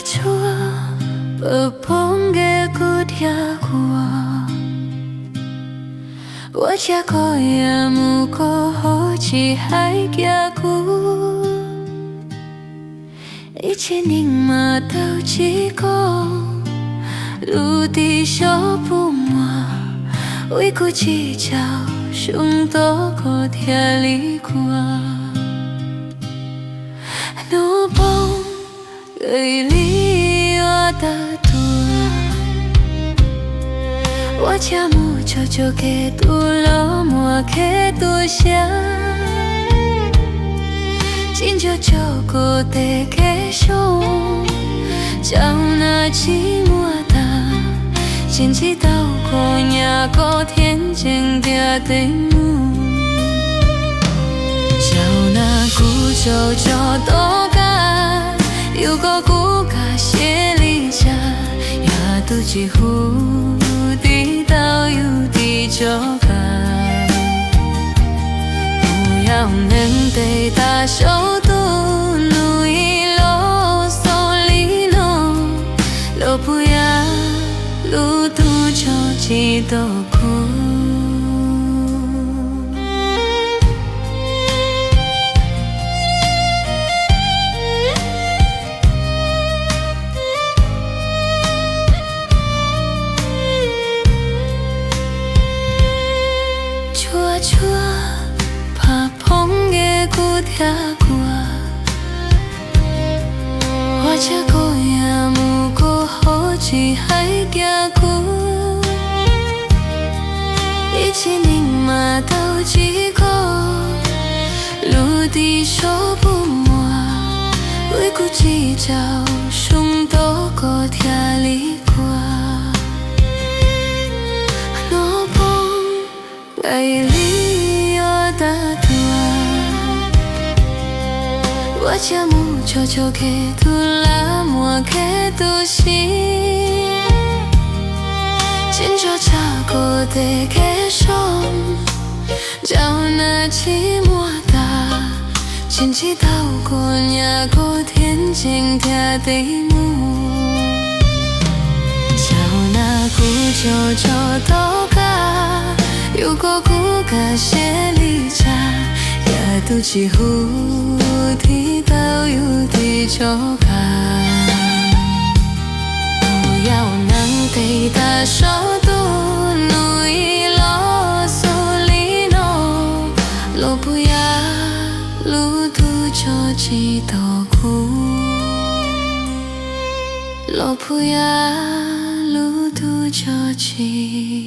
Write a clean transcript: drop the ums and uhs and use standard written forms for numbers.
좋아 뻔뻔 게 그대구아 我家过夜木过后起海家姑，一切宁嘛都几个，陆地小不嘛，为顾计较胸多过天里过，怒崩给里我的多，我家木。 就给多了，莫给多想。今就过得给凶，叫那寂寞的，先知道过年过天经地对木，叫那古旧多干，有个古嘎写里家，呀都几乎。 到有地就干，不要能对大手都努一路送里弄，路不要路途就几多苦。 chúa怕碰嘅古条过，我家过也木过后只还家过，一起宁嘛都几个，陆地说不满，为顾计较胸多过天里过，诺碰爱里。 我家木就给多了，莫给多心。今朝茶过得给手，叫那寂寞的，亲戚到过年过天经地对木，叫那古旧多嘎，有个古嘎写里家。 都几乎提到有地就干，不要能对大手都努一啰嗦里弄，路不要路途就几多苦，路不要路途就几。